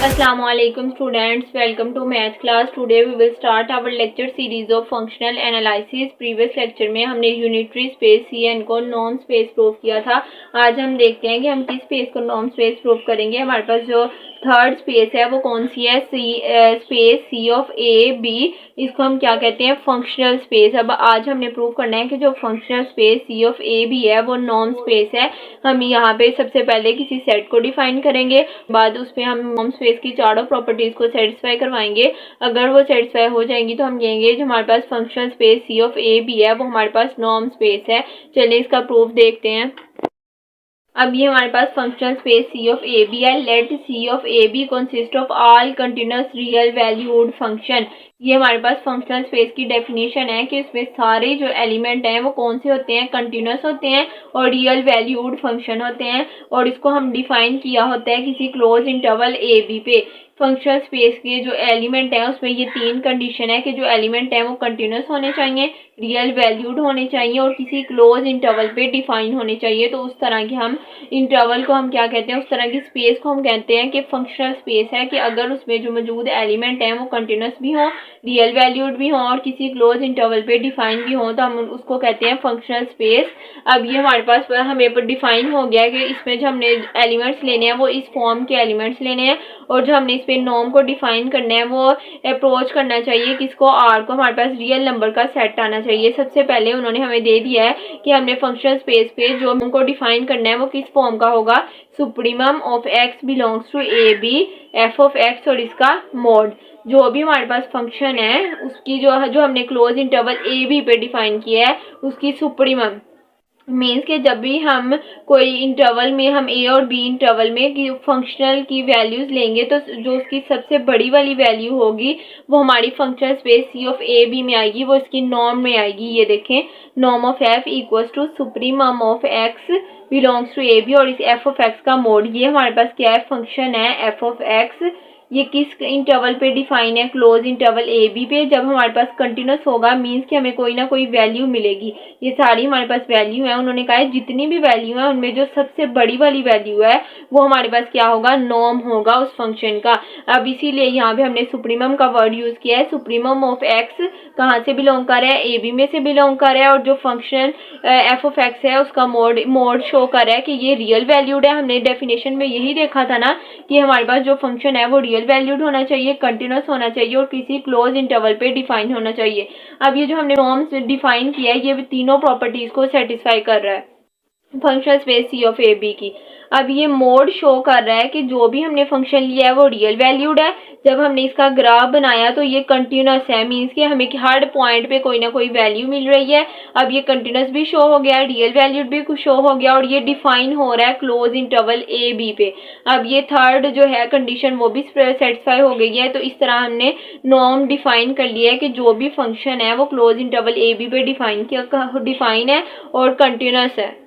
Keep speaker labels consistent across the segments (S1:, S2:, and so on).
S1: Assalamualaikum students, welcome to math class. Today we will start our lecture series of functional analysis. Previous lecture में हमने unitary space Cn को norm space prove किया था. आज हम देखते हैं कि हम किस स्पेस को नॉर्म स्पेस प्रूव करेंगे. हमारे पास जो थर्ड स्पेस है वो कौन सी है, space C of A B. इसको हम क्या कहते हैं, फंक्शनल स्पेस. अब आज हमने प्रूव करना है कि जो functional space C of A B है वो नॉर्म स्पेस है. हम यहाँ पे सबसे पहले किसी सेट को डिफाइन करेंगे, बाद उस पर हम नॉर्म स्पेस की चारों प्रॉपर्टीज को सेटिस्फाई करवाएंगे. अगर वो सेटिस्फाई हो जाएंगी तो हम कहेंगे जो हमारे पास functional space C of A B है वो हमारे पास नॉर्म स्पेस है. चलिए इसका प्रूफ देखते हैं. अब ये हमारे पास functional space C of A B है. Let C of A B consist of all continuous real valued function. ये हमारे पास फंक्शनल स्पेस की डेफिनेशन है कि इसमें सारे जो एलिमेंट हैं वो कौन से होते हैं, कंटिन्यूस होते हैं और रियल वैल्यूड फंक्शन होते हैं. और इसको हम डिफाइन किया होता है किसी क्लोज इंटरवल ए बी पे. फंक्शनल स्पेस के जो एलिमेंट हैं उसमें ये तीन कंडीशन है कि जो एलिमेंट हैं वो कंटिन्यूस होने चाहिए, रियल वैल्यूड होने चाहिए और किसी क्लोज इंटरवल पे डिफाइन होने चाहिए. तो उस तरह के हम इंटरवल को हम क्या कहते हैं, उस तरह की स्पेस को हम कहते हैं कि फंक्शनल स्पेस है कि अगर उसमें जो मौजूद एलिमेंट हैं वो कंटिन्यूस भी हों, रियल वैल्यूड भी हों और किसी क्लोज इंटरवल पे डिफाइन भी हों तो हम उसको कहते हैं फंक्शनल स्पेस. अब ये हमारे पास हमें डिफाइन हो गया कि इसमें जो हमने एलिमेंट्स लेने हैं वो इस फॉर्म के एलिमेंट्स लेने हैं और जो हमने इस पे नॉर्म को डिफाइन करना है वो अप्रोच करना चाहिए किसको, आर को. हमारे पास रियल नंबर का सेट आना चाहिए. सबसे पहले उन्होंने हमें दे दिया है कि हमने फंक्शनल स्पेस पे जो को डिफाइन करना है वो किस फॉर्म का होगा, supremum of x belongs to A B F of x और इसका मोड. जो भी हमारे पास फंक्शन है उसकी जो हमने क्लोज इंटरवल ए बी पे डिफाइन किया है उसकी सुप्रीमम मीन्स के जब भी हम कोई इंटरवल में हम ए और बी इंटरवल में फंक्शनल की वैल्यूज लेंगे तो जो उसकी सबसे बड़ी वाली वैल्यू होगी वो हमारी functional space C of A B में आएगी, वो इसकी नॉर्म में आएगी. ये देखें, norm of f equals to supremum of x belongs to A B और इस एफ ऑफ एक्स का मोड. ये हमारे पास क्या है, फंक्शन है एफ ऑफ एक्स. ये किस इंटरवल पे डिफाइन है, क्लोज इंटरवल ए बी पे. जब हमारे पास कंटिन्यूस होगा मीन्स कि हमें कोई ना कोई वैल्यू मिलेगी. ये सारी हमारे पास वैल्यू है. उन्होंने कहा है जितनी भी वैल्यू है उनमें जो सबसे बड़ी वाली वैल्यू है वो हमारे पास क्या होगा, नॉर्म होगा उस फंक्शन का. अब इसीलिए यहाँ पे हमने सुप्रीमम का वर्ड यूज किया है. सुप्रीमम ऑफ एक्स कहाँ से बिलोंग कर रहा है, ए बी में से बिलोंग कर रहा है और जो फंक्शन एफ ऑफ एक्स है उसका मोड शो कर रहा है कि ये रियल वैल्यूड है. हमने डेफिनेशन में यही देखा था ना कि हमारे पास जो फंक्शन है वो रियल वैल्यूड होना चाहिए, कंटिन्यूस होना चाहिए और किसी क्लोज इंटरवल पे डिफाइन होना चाहिए. अब ये जो हमने नॉर्म्स डिफाइन किया है ये तीनों प्रॉपर्टीज को सेटिस्फाई कर रहा है functional space C of A B की. अब ये मोड शो कर रहा है कि जो भी हमने फंक्शन लिया है वो रियल वैल्यूड है. जब हमने इसका ग्राफ बनाया तो ये कंटिन्यूस है, मीन्स कि हमें हर पॉइंट पे कोई ना कोई वैल्यू मिल रही है. अब ये कंटिन्यूस भी शो हो गया, रियल वैल्यूड भी कुछ शो हो गया और ये डिफाइन हो रहा है क्लोज इंटरवल ए बी पे. अब ये थर्ड जो है कंडीशन वो भी सेटिस्फाई हो गई है. तो इस तरह हमने नॉर्म डिफाइन कर लिया है कि जो भी फंक्शन है वो क्लोज इंटरवल ए बी पे डिफाइन है और कंटिन्यूस है.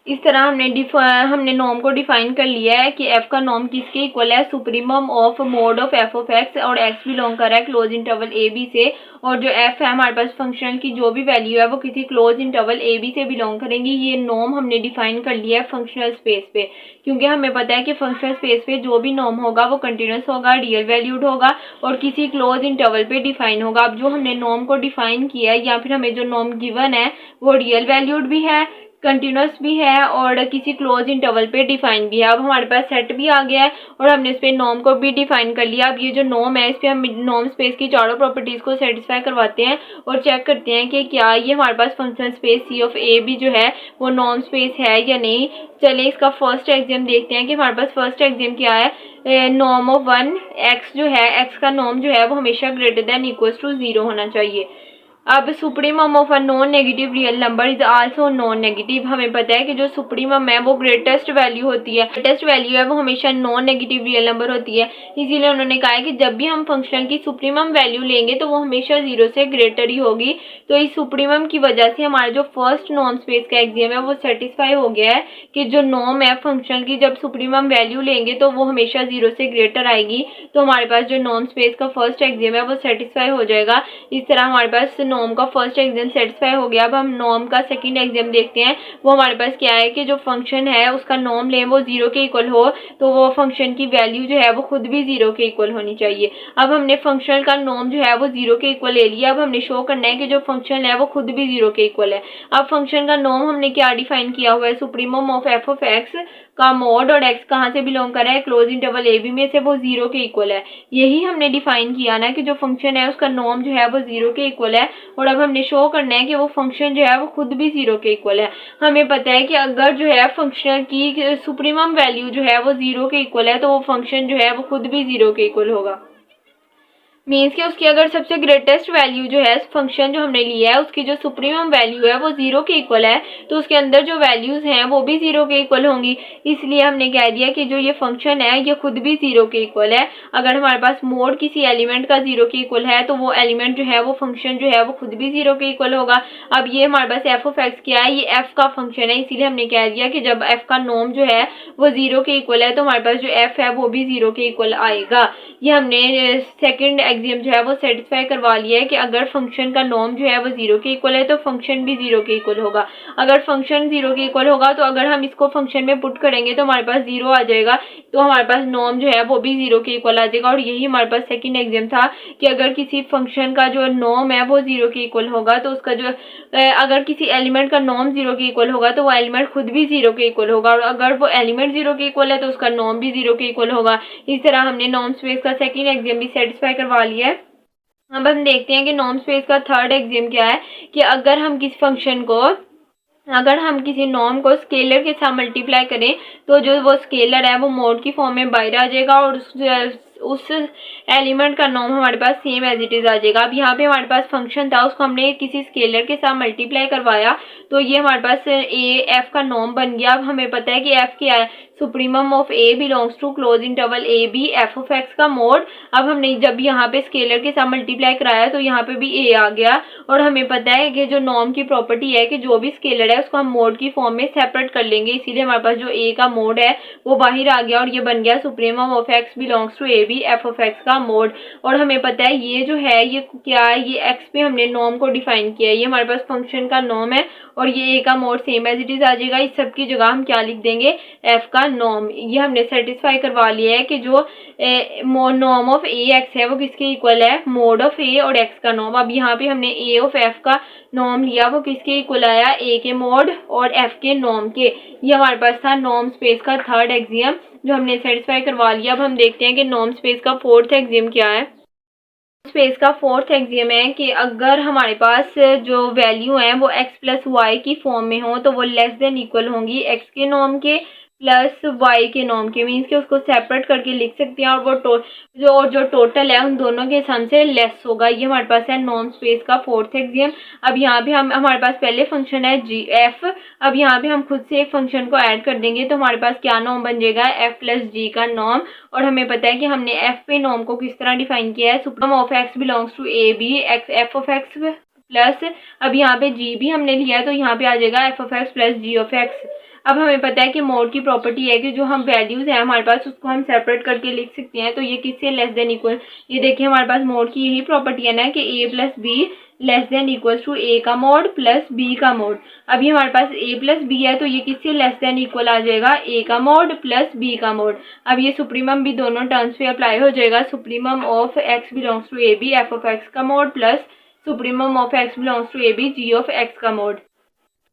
S1: इस तरह हमने नॉर्म को डिफाइन कर लिया है कि एफ का नॉर्म किसके इक्वल है, supremum of mode of F of x और एक्स बिलोंग कर रहा है क्लोज इंटरवल ए बी से. और जो एफ है हमारे पास फंक्शन की जो भी वैल्यू है वो किसी क्लोज इंटरवल ए बी से बिलोंग करेंगी. ये नॉर्म हमने डिफाइन कर लिया है फंक्शनल स्पेस पे, क्योंकि हमें पता है कि फंक्शनल स्पेस पे जो भी नॉर्म होगा वो कंटिन्यूस होगा, रियल वैल्यूड होगा और किसी क्लोज इंटरवल पे डिफाइन होगा. अब जो हमने नॉर्म को डिफाइन किया है या फिर हमें जो नॉर्म गिवन है वो रियल वैल्यूड भी है, कंटिन्यूस भी है और किसी क्लोज इंटरवल पे डिफाइन भी है. अब हमारे पास सेट भी आ गया है और हमने इस पे नॉर्म को भी डिफाइन कर लिया. अब ये जो नॉर्म है इस पे हम नॉर्म स्पेस की चारों प्रॉपर्टीज को सेटिस्फाई करवाते हैं और चेक करते हैं कि क्या ये हमारे पास functional space C of A B जो है वो नॉर्म स्पेस है या नहीं. चलिए इसका फर्स्ट एग्जाम देखते हैं कि हमारे पास फर्स्ट एग्जाम क्या है. नॉर्म ऑफ वन एक्स जो है, एक्स का नॉर्म जो है वो हमेशा ग्रेटर देन इक्वल्स टू 0 होना चाहिए. अब supremum of a non negative real number is also known negative. हमें पता है कि जो सुप्रीमम है वो ग्रेटेस्ट वैल्यू होती है, ग्रेटेस्ट वैल्यू है वो हमेशा नॉन नेगेटिव रियल नंबर होती है. इसीलिए उन्होंने कहा है कि जब भी हम फंक्शनल की सुप्रीमम वैल्यू लेंगे तो वो हमेशा 0 से ग्रेटर ही होगी. तो इस सुप्रीमम की वजह से हमारा जो फर्स्ट नॉर्म स्पेस का एग्जाम है वो सेटिस्फाई हो गया है कि जो नॉर्म है फंक्शनल की जब सुप्रीमम वैल्यू लेंगे तो वो हमेशा 0 से ग्रेटर आएगी. तो हमारे पास जो नॉर्म स्पेस का फर्स्ट एग्जाम है वो सेटिस्फाई हो जाएगा. इस तरह हमारे पास नॉर्म का फर्स्ट एग्जाम सेटिस्फाई हो गया। अब हम नॉर्म का सेकंड एग्जाम देखते हैं। वो हमारे पास क्या है कि जो फंक्शन है उसका नॉर्म लें वो 0 के इक्वल हो, तो वो फंक्शन की वैल्यू जो है वो खुद भी 0 के इक्वल होनी चाहिए। अब हमने फंक्शन का नॉर्म जो है वो 0 के इक्वल ले लिया। अब हमने शो करना है कि जो फंक्शन है वो खुद भी 0 के इक्वल है। अब फंक्शन का नॉर्म हमने क्या डिफाइन किया हुआ है, supremum of F of x का मॉड, और एक्स कहाँ से बिलोंग कर रहा है, क्लोज इंटरवल ए बी में से, वो 0 के इक्वल है। यही हमने डिफाइन किया ना कि जो फंक्शन है उसका नॉर्म जो है वो 0 के इक्वल है, और अब हमने शो करना है कि वो फंक्शन जो है वो खुद भी 0 के इक्वल है। हमें पता है कि अगर जो है फंक्शन की सुप्रीमम वैल्यू जो है वो 0 के इक्वल है तो वो फंक्शन जो है वो खुद भी 0 के इक्वल होगा। मीन्स कि उसकी अगर सबसे ग्रेटेस्ट वैल्यू जो है फंक्शन जो हमने लिया है उसकी जो सुप्रीमम वैल्यू है वो 0 के इक्वल है, तो उसके अंदर जो वैल्यूज हैं वो भी 0 के इक्वल होंगी। इसलिए हमने कह दिया कि जो ये फंक्शन है ये खुद भी 0 के इक्वल है। अगर हमारे पास मोड किसी एलिमेंट का 0 के इक्वल है तो वो एलिमेंट जो है वो फंक्शन जो है वो खुद भी 0 के इक्वल होगा। अब ये हमारे पास एफ ऑफ एक्स क्या है, ये एफ का फंक्शन है, इसीलिए हमने कह दिया कि जब एफ का नॉर्म जो है वो 0 के इक्वल है तो हमारे पास जो एफ है वो भी 0 के इक्वल आएगा। ये हमने सेकंड एग्जाम जो है वो सेटिस्फाई करवा लिया है कि अगर फंक्शन का नॉर्म जो है वो 0 के इक्वल है तो फंक्शन भी 0 के इक्वल होगा। अगर फंक्शन 0 के इक्वल होगा तो अगर हम इसको फंक्शन में पुट करेंगे तो हमारे पास 0 आ जाएगा, तो हमारे पास नॉर्म जो है वो भी 0 के इक्वल आ जाएगा। और यही हमारे पास सेकंड एग्जाम था कि अगर किसी फंक्शन का जो नॉर्म है वो 0 के इक्वल होगा तो उसका जो अगर किसी एलिमेंट का नॉर्म 0 के इक्वल होगा तो वो एलिमेंट खुद भी 0 के इक्वल होगा, और अगर वो एलिमेंट 0 के इक्वल है तो उसका नॉर्म भी 0 के इक्वल होगा। इस तरह हमने नॉर्म स्पेस का सेकंड एग्जाम भी सेटिस्फाई करवा लिया है। अब हम देखते हैं कि नॉर्म स्पेस का थर्ड एग्जाम क्या है कि अगर हम किसी नॉर्म को स्केलर के साथ मल्टीप्लाई करें तो जो वो स्केलर है वो मोड की फॉर्म में बाहर आ जाएगा और उस एलिमेंट का नॉर्म हमारे पास सेम एज इट इज आ जाएगा। अब यहाँ पे हमारे पास फंक्शन था, उसको हमने किसी स्केलर के साथ मल्टीप्लाई करवाया तो ये हमारे पास ए एफ का नॉर्म बन गया। अब हमें पता है कि एफ क्या है, supremum of A belongs to close interval A B F of x का मोड। अब हमने जब यहाँ पे स्केलर के साथ मल्टीप्लाई कराया तो यहाँ पे भी ए आ गया, और हमें पता है कि जो नॉर्म की प्रॉपर्टी है कि जो भी स्केलर है उसको हम मोड की फॉर्म में सेपरेट कर लेंगे, इसीलिए हमारे पास जो ए का मोड है वो बाहर आ गया और ये बन गया supremum of x belongs to A B F of x का मोड। और हमें पता है ये जो है ये क्या है, ये एक्स पे हमने नॉर्म को डिफाइन किया है, ये हमारे पास फंक्शन का नॉर्म है और ये ए का mod same as it is आ जाएगा। इस सब की जगह हम क्या लिख देंगे, एफ का नॉर्म। ये हमने सेटिस्फाई करवा लिया है कि जो नॉर्म ऑफ ए एक्स है वो किसके इक्वल है, मोड ऑफ ए और एक्स का नॉर्म। अब यहाँ पे हमने ए ऑफ एफ का नॉर्म लिया, वो किसके इक्वल आया, ए के मोड और एफ के नॉर्म के। ये हमारे पास था नॉर्म स्पेस का थर्ड एग्जाम जो हमने सेटिस्फाई करवा लिया। अब हम देखते हैं कि नॉर्म स्पेस का फोर्थ एग्जाम क्या है। स्पेस का फोर्थ एग्जाम है कि अगर हमारे पास जो वैल्यू है वो x प्लस वाई की फॉर्म में हो तो वो लेस देन इक्वल होंगी x के नॉर्म के प्लस y के नॉर्म के। मीन्स कि उसको सेपरेट करके लिख सकते हैं और वो जो टोटल है उन दोनों के सम से लेस होगा। ये हमारे पास है नॉर्म स्पेस का फोर्थ एग्जाम। अब यहाँ पे हमारे पास पहले फंक्शन है जी एफ। अब यहाँ पे हम खुद से एक फंक्शन को ऐड कर देंगे तो हमारे पास क्या नॉर्म बन जाएगा, एफ प्लस जी का नॉर्म। और हमें पता है कि हमने एफ पे नॉर्म को किस तरह डिफाइन किया है, supreme of x belongs to A B x f of x plus, अब यहाँ पे जी भी हमने लिया है तो यहाँ पे आ जाएगा f of x plus g of x. अब हमें पता है कि मोड की प्रॉपर्टी है कि जो हम वैल्यूज है हमारे पास उसको हम सेपरेट करके लिख सकते हैं, तो ये किससे लेस देन इक्वल, ये देखिए हमारे पास मोड की यही प्रॉपर्टी है ना कि A plus B less than equal to A का मोड प्लस बी का मोड। अभी हमारे पास ए प्लस बी है तो ये किससे लेस देन इक्वल आ जाएगा, ए का मोड प्लस बी का मोड। अब ये सुप्रीमम भी दोनों टर्म्स पे अप्लाई हो जाएगा, supremum of x belongs to A B F of x का mod plus supremum of x belongs to A B G of x का मोड।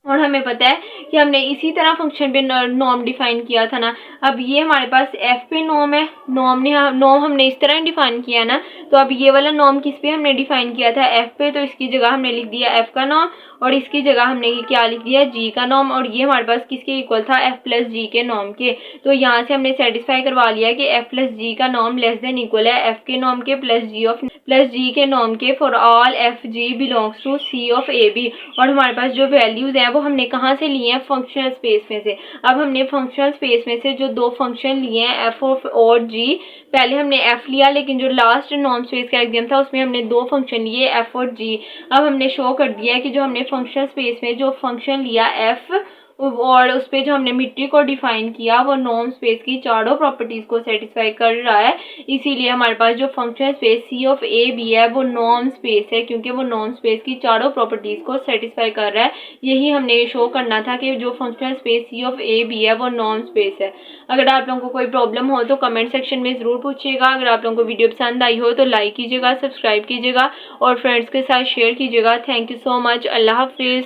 S1: और हमें पता है कि हमने इसी तरह फंक्शन पे नॉर्म डिफाइन किया था ना। अब ये हमारे पास एफ पे नॉर्म है, नॉर्म हमने इस तरह डिफाइन किया ना, तो अब ये वाला नॉर्म किस पे हमने डिफाइन किया था, एफ पे, तो इसकी जगह हमने लिख दिया एफ का नॉर्म और इसकी जगह हमने क्या लिख दिया, जी का नॉर्म। और ये हमारे पास किसके इक्वल था, एफ प्लस जी के नॉर्म के। तो यहाँ से हमने सेटिस्फाई करवा लिया कि एफ प्लस जी का नॉर्म लेस देन इक्वल है एफ के नॉर्म के प्लस जी के नॉर्म के for all f g belongs to C of A B. और हमारे पास जो वैल्यूज हैं वो हमने कहाँ से लिए हैं, फंक्शनल स्पेस में से। अब हमने फंक्शनल स्पेस में से जो दो फंक्शन लिए हैं एफ ऑफ और जी, पहले हमने एफ लिया लेकिन जो लास्ट नॉर्म स्पेस का एग्जाम था उसमें हमने दो फंक्शन लिए एफ और जी। अब हमने शो कर दिया कि जो हमने फंक्शनल स्पेस में जो फंक्शन लिया एफ और उस पे जो हमने मीट्रिक को डिफाइन किया वो नॉर्म स्पेस की चारों प्रॉपर्टीज को सेटिस्फाई कर रहा है। इसीलिए हमारे पास जो functional space C of A B है वो नॉर्म स्पेस है, क्योंकि वो नॉर्म स्पेस की चारों प्रॉपर्टीज को सेटिस्फाई कर रहा है। यही हमने शो करना था कि जो functional space C of A B है वो नॉर्म स्पेस है। अगर आप लोगों को कोई प्रॉब्लम हो तो कमेंट सेक्शन में ज़रूर पूछिएगा। अगर आप लोगों को वीडियो पसंद आई हो तो लाइक कीजिएगा, सब्सक्राइब कीजिएगा और फ्रेंड्स के साथ शेयर कीजिएगा। Thank you so much. अल्लाह हाफिज़।